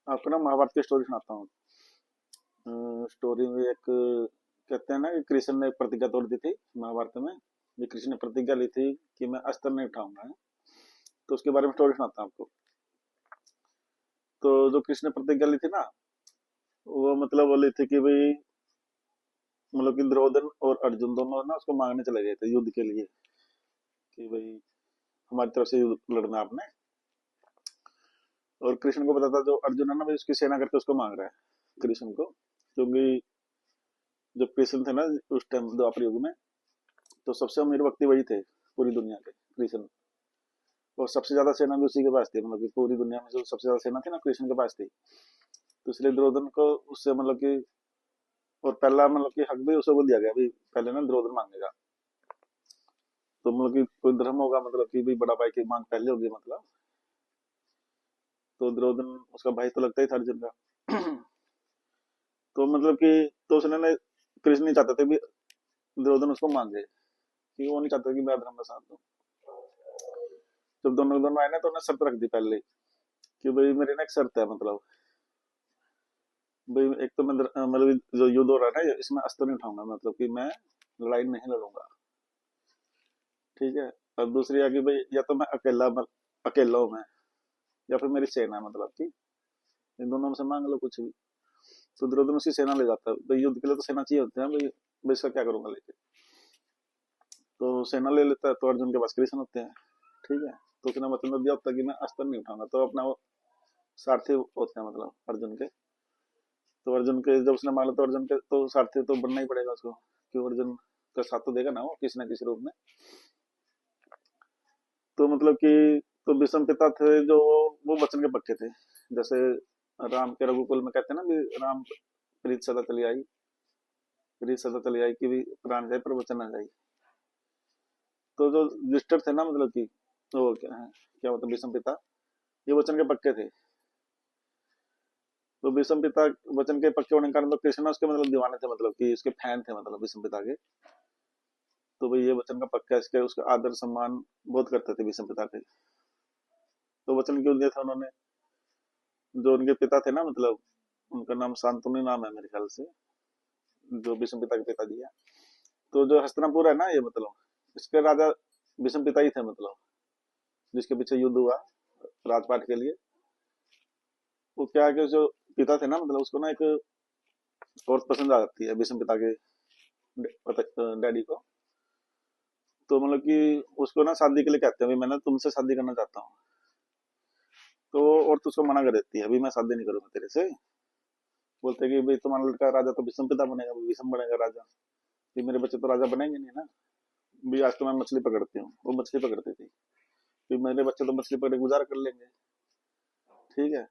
आपको ना महाभारत की स्टोरी सुनाता हूँ। स्टोरी में एक कहते हैं ना कि कृष्ण ने प्रतिज्ञा तोड़ दी थी महाभारत में। ये कृष्ण ने प्रतिज्ञा ली थी कि मैं अस्त्र नहीं उठाऊंगा। तो उसके बारे में स्टोरी सुनाता हूँ आपको। तो जो कृष्ण ने प्रतिज्ञा ली थी ना, वो मतलब बोली थी कि भाई, मतलब कि द्रौपदी और अर्जुन दोनों ना उसको मांगने चले गए थे युद्ध के लिए कि भाई हमारी तरफ से युद्ध लड़ना आपने। और कृष्ण को पता था जो अर्जुन है ना भाई उसकी सेना करके उसको मांग रहा है कृष्ण को, क्योंकि जब कृष्ण थे ना उस टाइम द्वापर युग में, तो सबसे अमीर व्यक्ति वही थे पूरी दुनिया के, कृष्ण। और सबसे ज्यादा सेना भी उसी के पास थी, मतलब कि पूरी दुनिया में जो सबसे ज्यादा सेना थी ना कृष्ण के पास थी। तो इसलिए दुर्योधन को उससे मतलब कि, और पहला मतलब कि हक भी उसे को दिया गया भी, पहले ना दुर्योधन मांगेगा। तो मतलब कि कोई धर्म होगा, मतलब कि भी बड़ा भाई की मांग पहले होगी मतलब। तो दुर्योधन उसका भाई तो लगता ही था अर्जुन का। तो मतलब कि, तो उसने ना, कृष्ण नहीं चाहते थे भी दुर्योधन उसको मांगे, कि वो नहीं चाहते कि मैं अधर्म का साथ दूं। जब दोनों दोनों आए ना तो उन्होंने शर्त रख दी पहले कि भाई मेरी ना एक शर्त है, मतलब भाई एक तो मैं मतलब जो युद्ध हो रहा है ना इसमें अस्त्र नहीं उठाऊंगा, मतलब कि मैं लड़ाई नहीं लड़ूंगा। ठीक है। और दूसरी है कि भाई या तो मैं अकेला, अकेला हूं मैं, या फिर मेरी सेना, मतलब कि इन दोनों में से मांग लो कुछ भी। तो दुर्योधन उसकी सेना ले जाता है भाई, युद्ध के लिए तो सेना चाहिए होती है भाई, भाई इसका क्या करूंगा लेके। तो सेना ले लेता है, तो अर्जुन के पास कृष्ण होते हैं। ठीक है। तो उसने मतलब दिया होता है कि मैं अस्त्र नहीं उठाऊंगा, तो अपना वो सारथी होते हैं मतलब अर्जुन के। तो अर्जुन के जब उसने मांगा तो अर्जुन के तो सारथी तो बनना ही पड़ेगा उसको, कि अर्जुन का साथ तो देगा ना वो किसी ना किसी रूप में। तो मतलब कि, तो भीष्म पिता थे जो वो वचन के पक्के थे। जैसे राम के रघुकुल में कहते हैं ना भी, राम प्रीत सदा चली आई, प्रीत सदा चली आई कि भी प्राण जाए पर वचन ना जाए। तो जो युधिष्ठिर थे ना, मतलब कि तो क्या है, क्या होता भीष्म पिता, ये वचन के पक्के थे। तो भीष्म पिता वचन के पक्के होने के कारण तो कृष्ण उसके मतलब दीवाने थे, मतलब कि इसके फैन थे मतलब भीष्म पिता के। तो भाई ये वचन का पक्का, इसके उसका आदर सम्मान बहुत करते थे भीष्म पिता के। तो वचन क्यों दिया था उन्होंने, जो उनके पिता थे ना, मतलब उनका नाम शांतनु नाम है मेरे ख्याल से, जो भीष्म पिता के पिता जी है। तो जो हस्तिनापुर है ना ये, मतलब इसके राजा भीष्म पिता ही थे, मतलब जिसके पीछे युद्ध हुआ राजपाट के लिए। वो क्या है कि जो पिता थे ना, मतलब उसको ना एक औरत पसंद आ जाती है भीष्म पिता के डैडी को। तो मतलब कि उसको ना शादी के लिए कहते हैं भाई मैं ना तुमसे शादी करना चाहता हूँ। तो वो औरत उसको मना कर देती है, अभी मैं शादी नहीं करूंगा तेरे से। बोलते हैं कि भाई तुम्हारा लड़का राजा तो भीष्म पिता बनेगा, भीष्म बनेगा राजा, कि मेरे बच्चे तो राजा बनेंगे नहीं ना। भी आज तो मैं मछली पकड़ती हूँ, वो मछली पकड़ती थी, कि मेरे बच्चे तो मछली पकड़ के गुजारा कर लेंगे। ठीक है।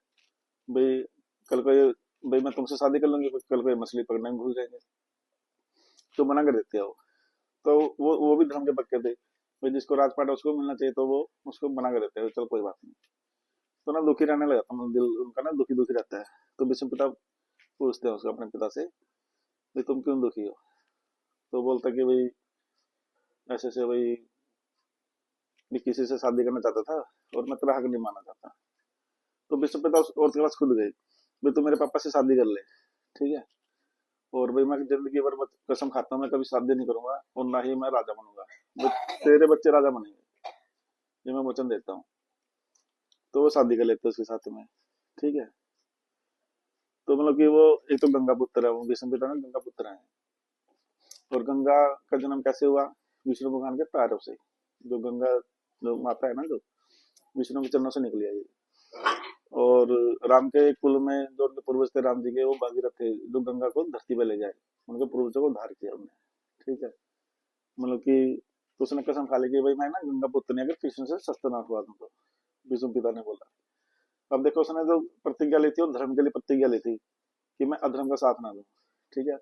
भाई कल को ये, भाई मैं तुमसे शादी कर लूंगी, कल को ये मछली पकड़ने में भूल जाएंगे। तो मना कर देती है वो। तो वो भी धर्म के पक्के थे भाई, जिसको राजपाट है उसको मिलना चाहिए, तो वो उसको मना कर देते हैं, चल कोई बात नहीं। तो ना दुखी रहने लगा था, मतलब दिल उनका ना दुखी दुखी रहता है। तो विष्णु पिता पूछते हैं उसको अपने पिता से, भाई तुम क्यों दुखी हो। तो बोलता है कि भाई ऐसे ऐसे भाई, मैं किसी से शादी करना चाहता था और मैं तेरा हक नहीं मानना चाहता। तो विष्णु पिता उस औरत के पास खुद गए, भाई तू मेरे पापा से शादी कर ले। ठीक है। और भाई मैं जिंदगी भर कसम खाता हूँ मैं कभी शादी नहीं करूंगा और ना ही मैं राजा बनूंगा, भाई तेरे बच्चे राजा बनेंगे, ये मैं वचन देता हूँ। तो वो शादी कर लेते हैं उसके साथ में। ठीक है। तो मतलब कि वो एक तो गंगा पुत्र है, वो विष्णु पिता ना गंगा पुत्र है। और गंगा का जन्म कैसे हुआ, विष्णु भगवान के प्रारंभ से। जो गंगा, जो माता है ना, जो विष्णु के चरणों से निकली आई। और राम के कुल में जो उनके पूर्वज थे राम जी के, वो भागीरथ थे जो गंगा को धरती पे ले जाए, उनके पूर्वजों को उद्धार किया उन्होंने। ठीक है। मतलब कि, तो उसने कसम खा ली कि भाई मैं ना गंगा पुत्र नहीं, अगर कृष्ण से शस्त्र ना हुआ तो। विष्णु पिता ने बोला। अब देखो उसने जो प्रतिज्ञा ली थी वो धर्म के लिए प्रतिज्ञा ली थी, कि मैं अधर्म का साथ ना दूं। ठीक है।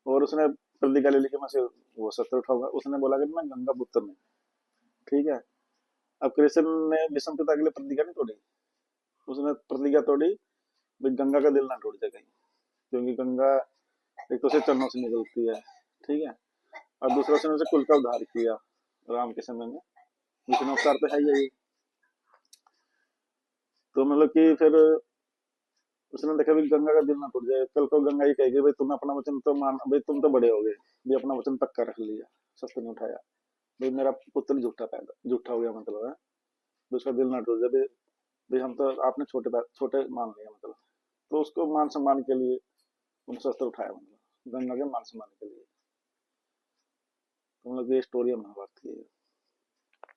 और उसने प्रतिज्ञा ले ली कि मैं से वो शस्त्र उठाऊंगा, उसने बोला कि मैं गंगा पुत्र नहीं। ठीक है। अब कृष्ण ने विषम पिता के लिए प्रतिज्ञा नहीं तोड़ी, उसने प्रतिज्ञा तोड़ी भाई गंगा का दिल ना टूट जाए कहीं, क्योंकि गंगा एक तो उसे चरणों से निकलती है। ठीक है। और दूसरा उसने उसे कुल का उद्धार किया राम के समय में, विष्णु अवतार तो है ही यही। तो मतलब कि फिर उसने देखा भी गंगा का दिल ना टूट जाए, कल को गंगा ही कहेगी भाई तुम अपना वचन तो मान, भाई तुम तो बड़े हो गए, भी अपना वचन पक्का रख लिया, सत्य नहीं उठाया, भाई मेरा पुत्र झूठा पैदा झूठा हो गया मतलब है, भी उसका दिल ना टूट जाए भाई, भाई हम तो आपने छोटे मान लिया मतलब, तो उसको मान सम्मान के लिए उन शस्त्र उठाया मतलब, गंगा के मान सम्मान के लिए। तो मतलब ये स्टोरी है महाभारत की।